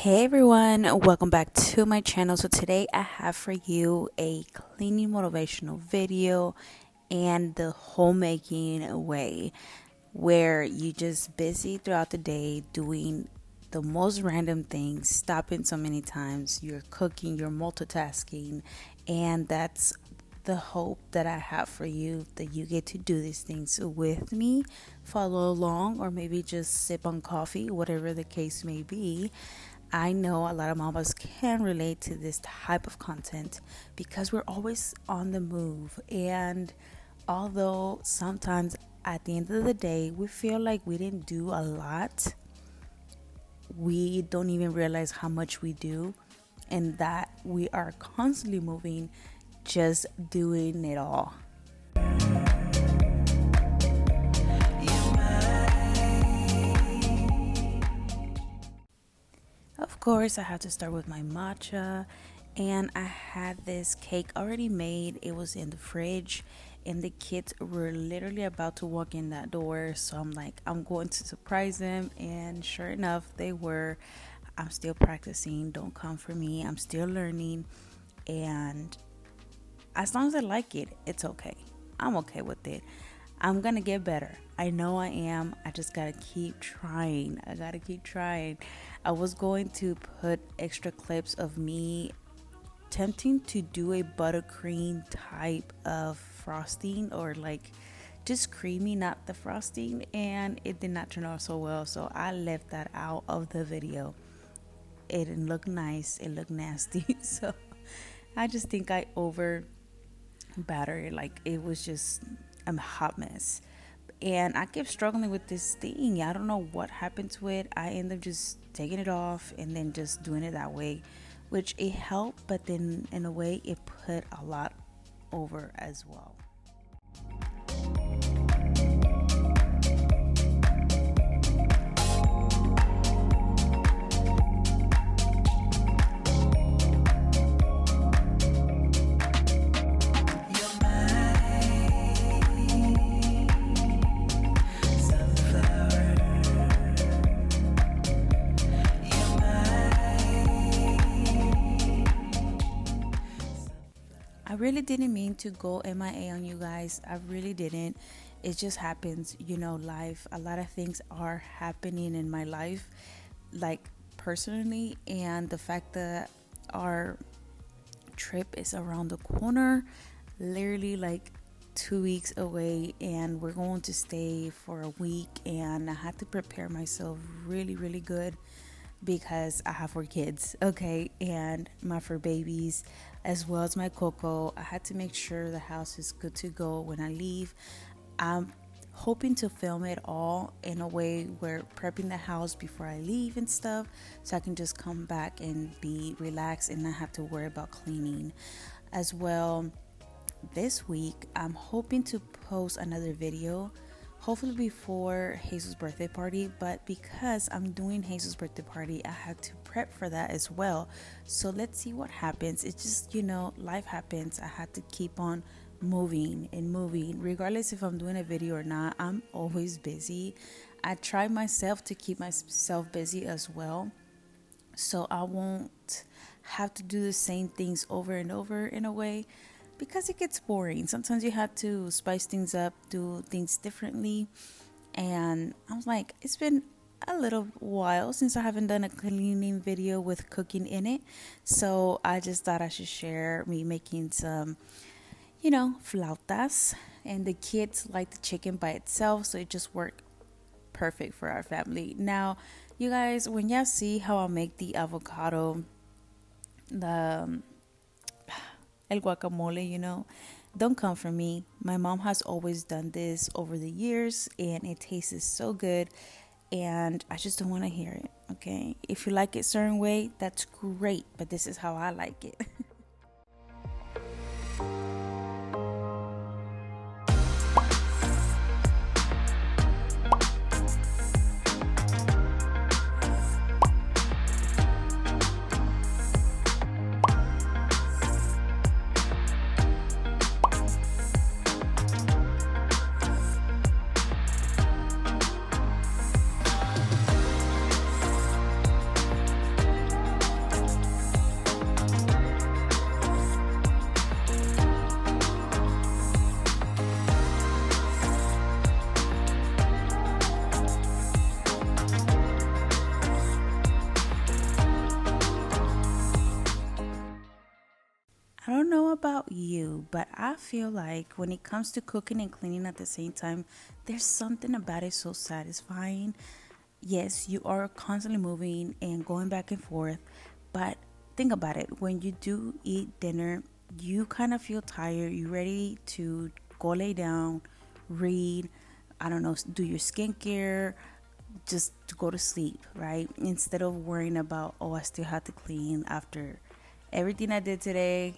Hey everyone, welcome back to my channel. So today I have for you a cleaning motivational video and the homemaking way, where you just busy throughout the day doing the most random things, stopping so many times, you're cooking, you're multitasking, and that's the hope that I have for you, that you get to do these things with me, follow along, or maybe just sip on coffee, whatever the case may be. I know a lot of mamas can relate to this type of content because we're always on the move. And although sometimes at the end of the day we feel like we didn't do a lot, we don't even realize how much we do, and that we are constantly moving, just doing it all. Of course, I have to start with my matcha, and I had this cake already made. It was in the fridge, and the kids were literally about to walk in that door. So I'm like, I'm going to surprise them, and sure enough, they were. I'm still practicing. Don't come for me. I'm still learning, and as long as I like it, it's okay. I'm okay with it. I'm gonna get better. I know I am. I just gotta keep trying. I gotta keep trying. I was going to put extra clips of me attempting to do a buttercream type of frosting, or like just creamy, not the frosting, and it did not turn out so well. So I left that out of the video. It didn't look nice. It looked nasty. So I just think I over battered. Like it was just a hot mess. And I kept struggling with this thing. I don't know what happened to it. I ended up just taking it off and then just doing it that way, which it helped, but then in a way it put a lot over as well. I really didn't mean to go MIA on you guys. I really didn't. It just happens, life. A lot of things are happening in my life, like personally, and the fact that our trip is around the corner, literally like 2 weeks away, and we're going to stay for a week, and I had to prepare myself really, really good because I have 4 kids, okay, and my 4 babies, as well as my coco. I had to make sure the house is good to go when I leave. I'm hoping to film it all in a way where prepping the house before I leave and stuff, so I can just come back and be relaxed and not have to worry about cleaning. As well, this week I'm hoping to post another video, hopefully before Jesus' birthday party, but because I'm doing Jesus' birthday party, I had to prep for that as well. So let's see what happens. It's just, life happens. I had to keep on moving and moving. Regardless if I'm doing a video or not, I'm always busy. I try myself to keep myself busy as well, so I won't have to do the same things over and over in a way, because it gets boring. Sometimes you have to spice things up, do things differently. And I was like, it's been a little while since I haven't done a cleaning video with cooking in it. So I just thought I should share me making some, flautas. And the kids like the chicken by itself, so it just worked perfect for our family. Now, you guys, when y'all see how I make the avocado, the el guacamole, don't come for me. My mom has always done this over the years, and it tastes so good, and I just don't want to hear it, okay? If you like it certain way, that's great, but this is how I like it. you, but I feel like when it comes to cooking and cleaning at the same time, there's something about it so satisfying. Yes, you are constantly moving and going back and forth, but think about it. When you do eat dinner, you kind of feel tired. You're ready to go lay down, read, I don't know, do your skincare, just to go to sleep, right? Instead of worrying about, oh, I still have to clean after everything I did today,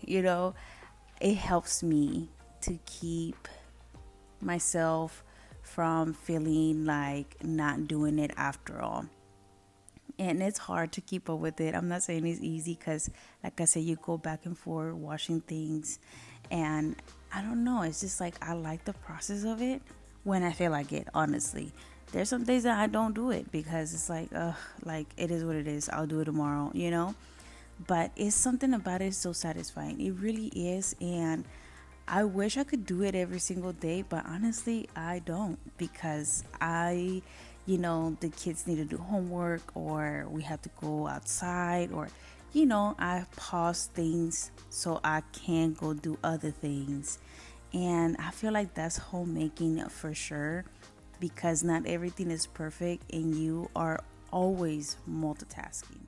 it helps me to keep myself from feeling like not doing it after all. And it's hard to keep up with it. I'm not saying it's easy because, like I said, you go back and forth washing things. And I don't know, it's just like I like the process of it when I feel like it, honestly. There's some days that I don't do it because it's like, like it is what it is. I'll do it tomorrow. But it's something about it so satisfying. It really is. And I wish I could do it every single day, but honestly, I don't because the kids need to do homework or we have to go outside or, I pause things so I can go do other things. And I feel like that's homemaking for sure because not everything is perfect and you are always multitasking.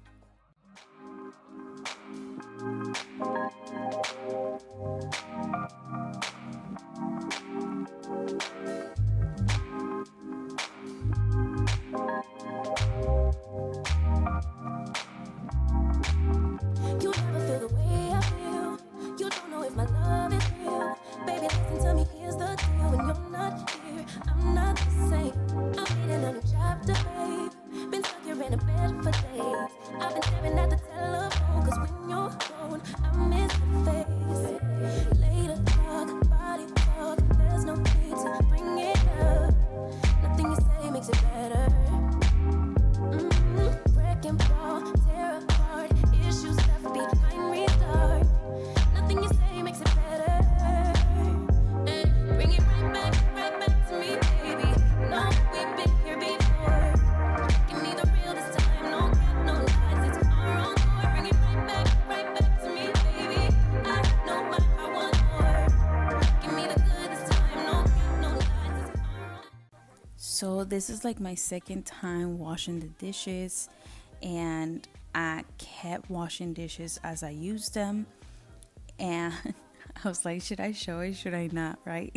You never feel the way I feel. You don't know if my love is real. Baby, listen to me, here's the deal. When you're not here, I'm not the same. I'm reading a new chapter, babe. Been stuck here in a bed for days. I've been staring at the telephone, cause when you're gone, I miss your face. Later talk, body talk, there's no need to bring it up. Nothing you say makes it better. Wreck and fall, tear apart, issues left behind, restart. Nothing you say makes it better. And bring it right back to me, baby. No, we've been here before. Give me the real this time, no cap, no lies. It's our own door. Bring it right back to me, baby. I know I want more. Give me the good this time, no cap, no lies. It's our own. So this is like my second time washing the dishes, and I kept washing dishes as I used them. And I was like, should I show it? Should I not? Right?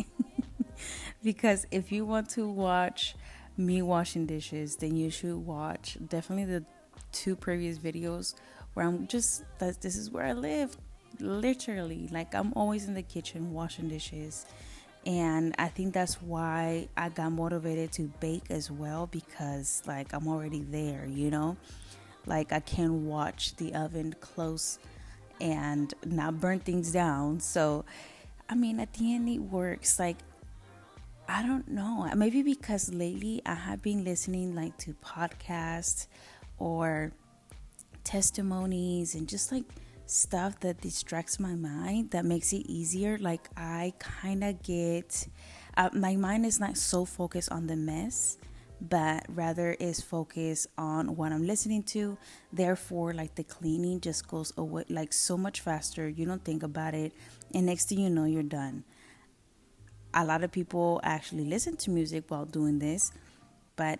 Because if you want to watch me washing dishes, then you should watch definitely the two previous videos where this is where I live. Literally, like I'm always in the kitchen washing dishes. And I think that's why I got motivated to bake as well because like I'm already there. Like I can watch the oven close and not burn things down. So, I mean, at the end, it works. Like, I don't know. Maybe because lately I have been listening like to podcasts or testimonies and just like stuff that distracts my mind that makes it easier. Like, I kind of get, my mind is not so focused on the mess but rather is focused on what I'm listening to. Therefore, like the cleaning just goes away like so much faster. You don't think about it, and next thing you know, you're done. A lot of people actually listen to music while doing this, but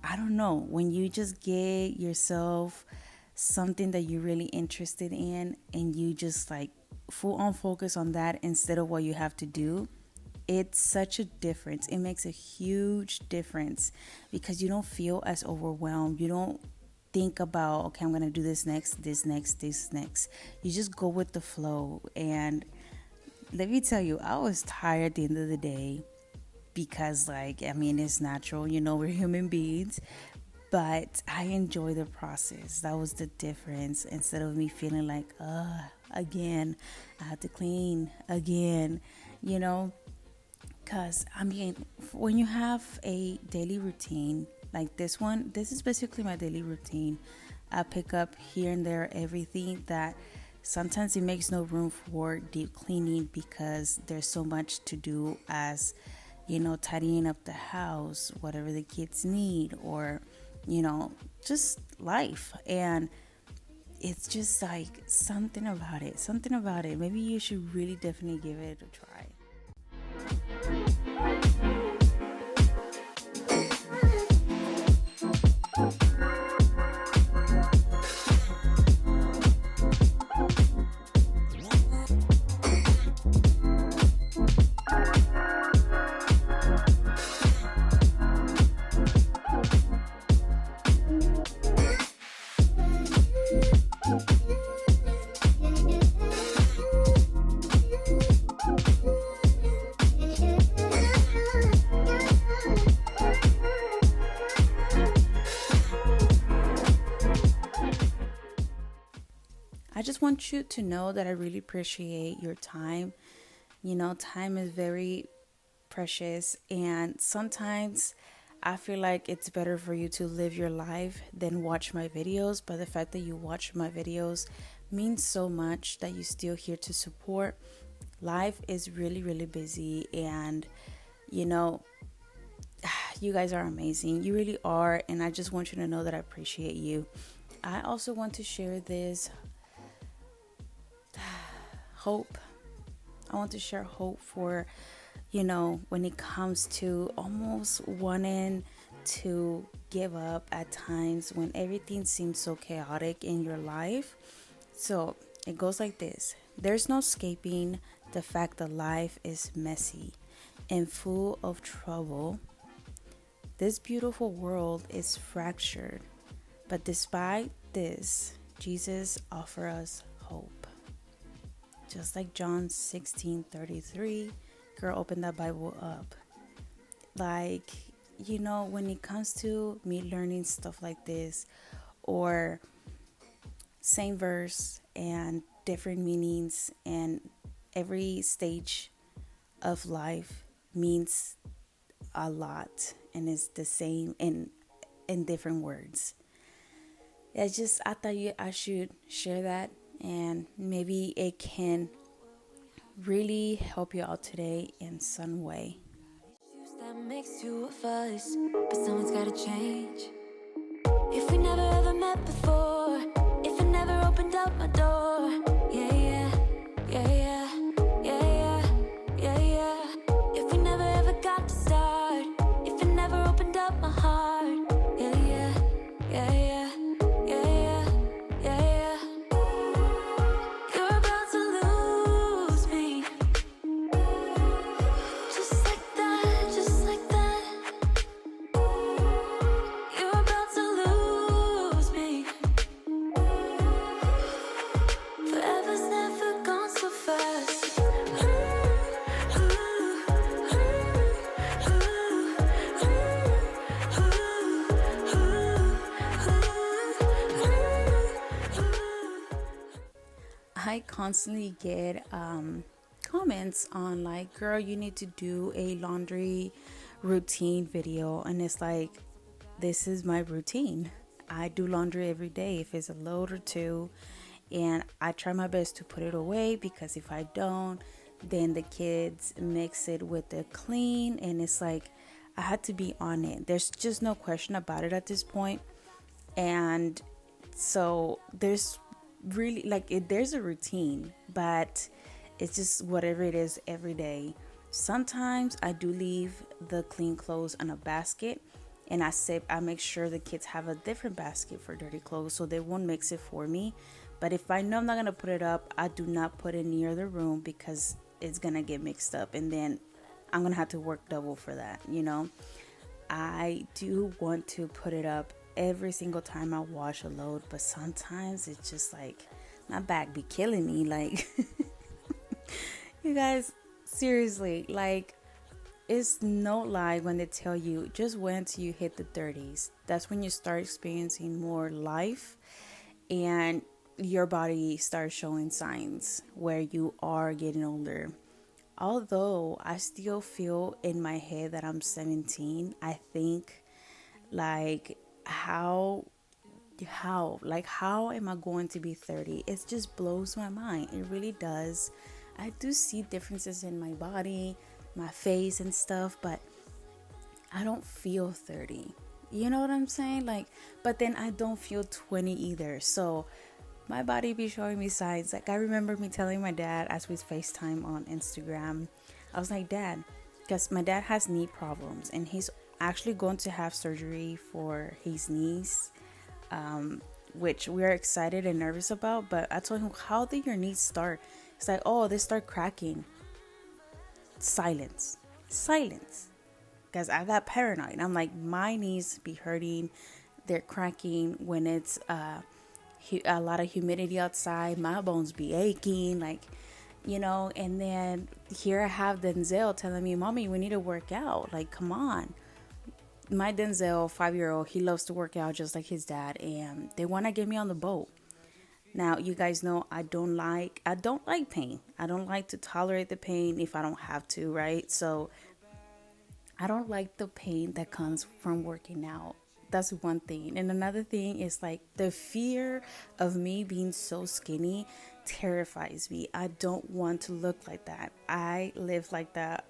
I don't know. When you just get yourself something that you're really interested in and you just like full on focus on that instead of what you have to do, it's such a difference. It makes a huge difference because you don't feel as overwhelmed. You don't think about, okay, I'm going to do this next, this next, this next. You just go with the flow. And let me tell you, I was tired at the end of the day because, like, I mean, it's natural. We're human beings. But I enjoy the process. That was the difference. Instead of me feeling like, again, I have to clean again, you know. Because, I mean, when you have a daily routine like this one, this is basically my daily routine. I pick up here and there everything that sometimes it makes no room for deep cleaning because there's so much to do as, tidying up the house, whatever the kids need, or, just life. And it's just like something about it. Something about it. Maybe you should really definitely give it a try. I just want you to know that I really appreciate your time. You know, time is very precious, and sometimes I feel like it's better for you to live your life than watch my videos. But the fact that you watch my videos means so much, that you still here to support. Life is really, really busy, and you know, you guys are amazing. You really are, and I just want you to know that I appreciate you. I also want to share this hope. I want to share hope for, when it comes to almost wanting to give up at times when everything seems so chaotic in your life. So it goes like this: there's no escaping the fact that life is messy and full of trouble. This beautiful world is fractured, but despite this, Jesus offers us hope. Just like John 16:33, girl, open that Bible up. Like, when it comes to me learning stuff like this, or same verse and different meanings, and every stage of life means a lot and it's the same in different words. I thought I should share that, and maybe it can really help you out today in some way. That makes two of us, but someone's gotta change. If we never ever met before, if I never opened up my door, yeah, yeah, yeah, yeah, yeah, yeah, yeah, yeah. If we never ever got to start, if I never opened up my heart, yeah, yeah, yeah, yeah, yeah, yeah, yeah, yeah. You're about to lose me, just like that, just like that. You're about to lose me. Forever's never gone so fast. I constantly get comments on like, girl, you need to do a laundry routine video. And it's like, this is my routine. I do laundry every day if it's a load or two. And I try my best to put it away, because if I don't, then the kids mix it with the clean. And it's like, I had to be on it. There's just no question about it at this point. And so there's really there's a routine, but it's just whatever it is every day. Sometimes I do leave the clean clothes in a basket, and I make sure the kids have a different basket for dirty clothes so they won't mix it for me. But if I know I'm not gonna put it up, I do not put it near the room, because it's gonna get mixed up, and then I'm gonna have to work double for that. I do want to put it up every single time I wash a load, but sometimes it's just like my back be killing me. Like, you guys, seriously, like, it's no lie when they tell you just wait until you hit the 30s. That's when you start experiencing more life, and your body starts showing signs where you are getting older. Although I still feel in my head that I'm 17, I think, like, how am I going to be 30? It just blows my mind. It really does. I do see differences in my body, my face and stuff, but I don't feel 30. You know what I'm saying? Like, but then I don't feel 20 either. So My body be showing me signs. Like I remember me telling my dad as we FaceTime on Instagram, I was like, Dad, because my dad has knee problems and he's actually going to have surgery for his knees, which we're excited and nervous about. But I told him, how did your knees start? It's like, oh, they start cracking. Silence. Silence. Because I got paranoid. I'm like, my knees be hurting. They're cracking when it's a lot of humidity outside. My bones be aching. Like, and then here I have Denzel telling me, Mommy, we need to work out. Like, come on. My Denzel, 5-year-old, he loves to work out just like his dad. And they want to get me on the boat. Now, you guys know I don't like pain. I don't like to tolerate the pain if I don't have to, right? So I don't like the pain that comes from working out. That's one thing. And another thing is like the fear of me being so skinny terrifies me. I don't want to look like that. I lived like that,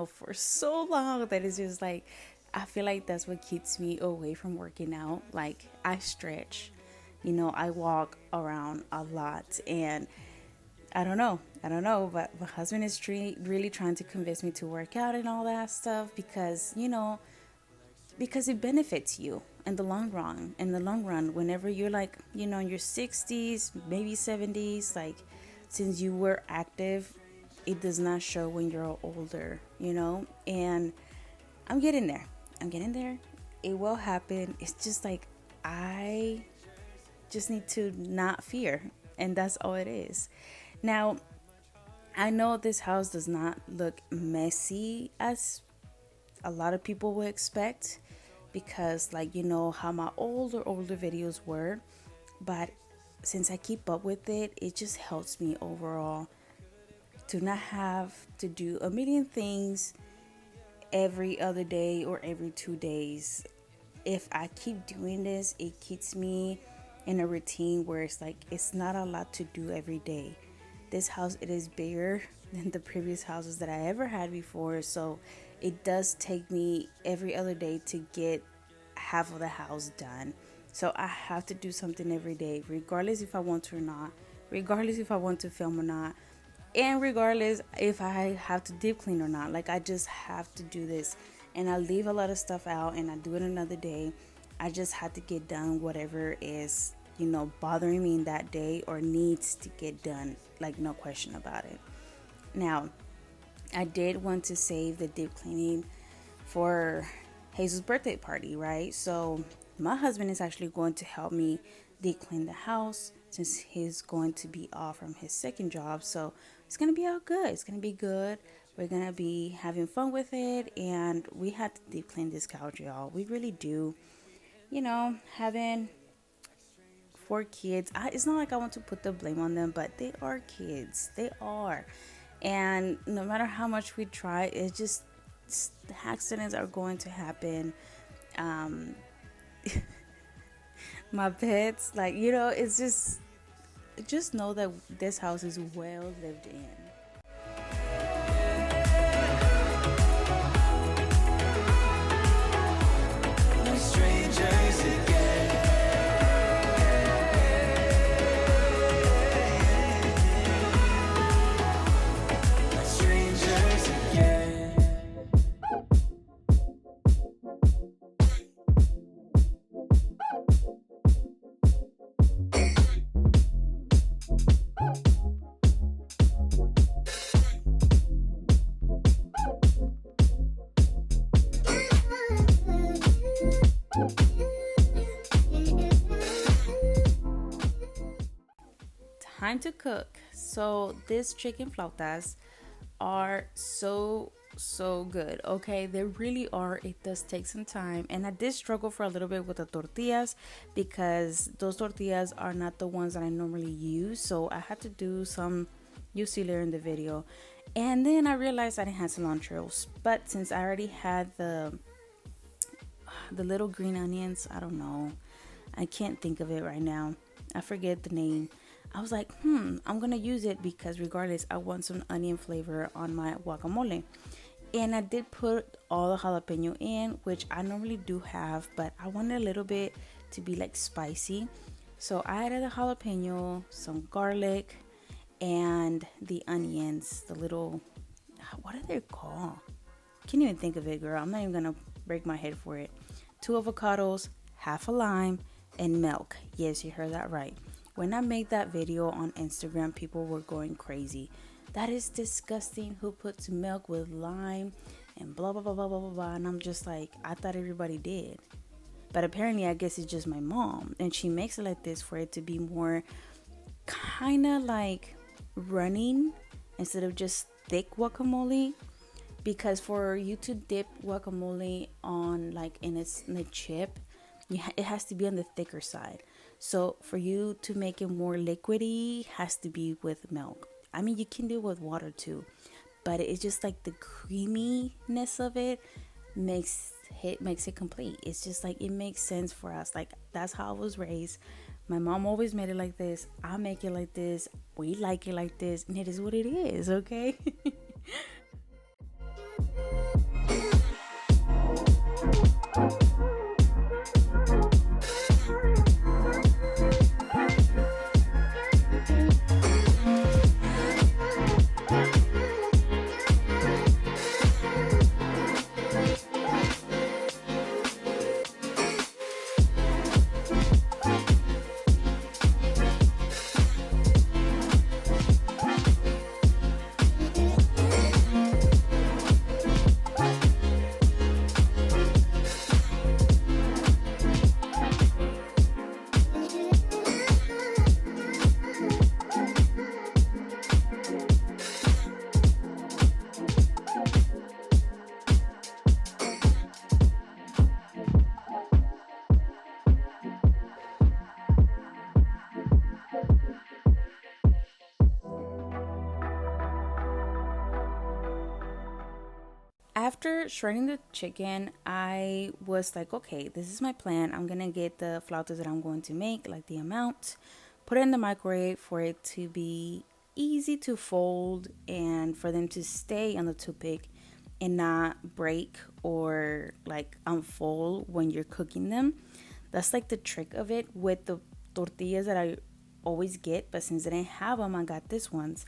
for so long that it's just like, I feel like that's what keeps me away from working out. Like I stretch. I walk around a lot and I don't know, but my husband is really trying to convince me to work out and all that stuff because it benefits you in the long run. In the long run, whenever you're like, in your 60s, maybe 70s, like since you were active, it does not show when you're older, and I'm getting there. It will happen. It's just like, I just need to not fear, and that's all it is. Now, I know this house does not look messy as a lot of people would expect because, like, how my older videos were, but since I keep up with it, it just helps me overall to not have to do a million things every other day or every 2 days. If I keep doing this, it keeps me in a routine where it's like it's not a lot to do every day. This house, it is bigger than the previous houses that I ever had before, so it does take me every other day to get half of the house done. So I have to do something every day, regardless if I want to or not, regardless if I want to film or not, and regardless if I have to deep clean or not. Like I just have to do this, and I leave a lot of stuff out and I do it another day. I just had to get done whatever is, bothering me in that day or needs to get done, like no question about it. Now, I did want to save the deep cleaning for Jesus' birthday party, right? So my husband is actually going to help me deep clean the house since he's going to be off from his second job. So it's going to be all good. It's going to be good. We're going to be having fun with it. And we had to deep clean this couch, y'all. We really do. Having 4 kids, it's not like I want to put the blame on them, but they are kids. They are. And no matter how much we try, it's just accidents are going to happen. My pets, like, it's just know that this house is well lived in. Strangers again. Strangers again. Time to cook. So these chicken flautas are so good. Okay, they really are. It does take some time, and I did struggle for a little bit with the tortillas because those tortillas are not the ones that I normally use, so I had to do some, you see later in the video. And then I realized I didn't have cilantro, but since I already had the little green onions, I don't know, I can't think of it right now, I forget the name. I was like, I'm gonna use it because regardless, I want some onion flavor on my guacamole. And I did put all the jalapeno in, which I normally do have, but I wanted a little bit to be like spicy. So I added the jalapeno, some garlic, and the onions, the little, what are they called? Can't even think of it, girl. I'm not even gonna break my head for it. 2 avocados, half a lime, and milk. Yes, you heard that right. When I made that video on Instagram, people were going crazy. That is disgusting. Who puts milk with lime and blah blah blah blah blah blah blah. And I'm just like, I thought everybody did. But apparently, I guess it's just my mom, and she makes it like this for it to be more kind of like running instead of just thick guacamole. Because for you to dip guacamole on like in a chip, it has to be on the thicker side. So for you to make it more liquidy, has to be with milk. I mean, you can do it with water too, but it's just like the creaminess of it makes it complete. It's just like it makes sense for us. Like that's how I was raised. My mom always made it like this. I make it like this. We like it like this, and it is what it is. Okay. After shredding the chicken, I was like, okay, this is my plan. I'm gonna get the flautas that I'm going to make, like the amount, put it in the microwave for it to be easy to fold and for them to stay on the toothpick and not break or like unfold when you're cooking them. That's like the trick of it with the tortillas that I always get, but since I didn't have them, I got this ones.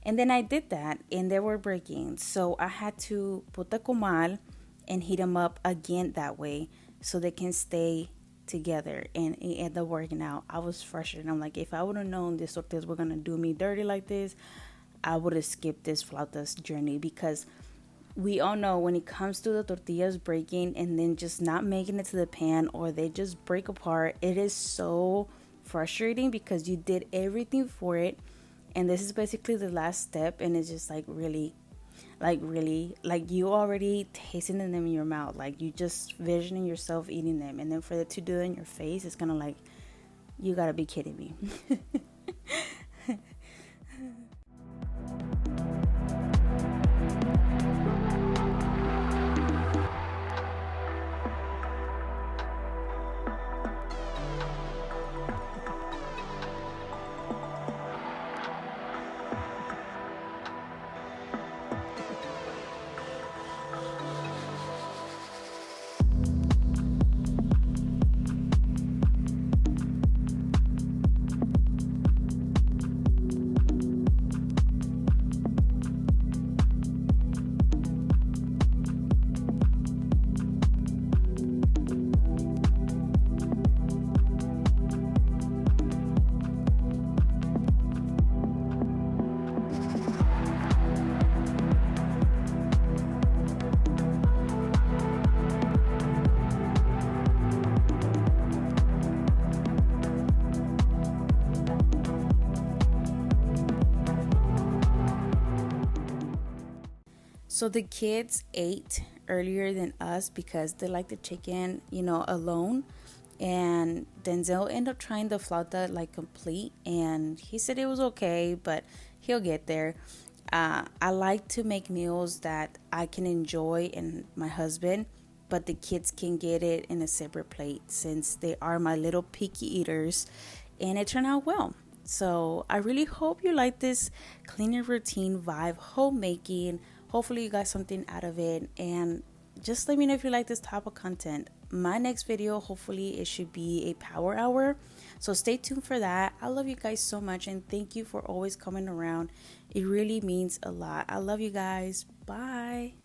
And then I did that and they were breaking. So I had to put the comal and heat them up again that way so they can stay together, and it ended up working out. I was frustrated. I'm like, if I would have known these tortillas were gonna do me dirty like this, I would have skipped this flautas journey, because we all know when it comes to the tortillas breaking and then just not making it to the pan, or they just break apart, it is so frustrating because you did everything for it, and this is basically the last step, and it's just like really, like you already tasting them in your mouth, like you just visioning yourself eating them, and then for it to do it in your face, it's kind of like, you gotta be kidding me. So the kids ate earlier than us because they like the chicken, alone. And Denzel ended up trying the flauta like complete, and he said it was okay, but he'll get there. I like to make meals that I can enjoy and my husband, but the kids can get it in a separate plate since they are my little picky eaters, and it turned out well. So I really hope you like this cleaning routine vibe, homemaking. Hopefully you got something out of it, and just let me know if you like this type of content. My next video, hopefully it should be a power hour, so stay tuned for that. I love you guys so much, and thank you for always coming around. It really means a lot. I love you guys. Bye.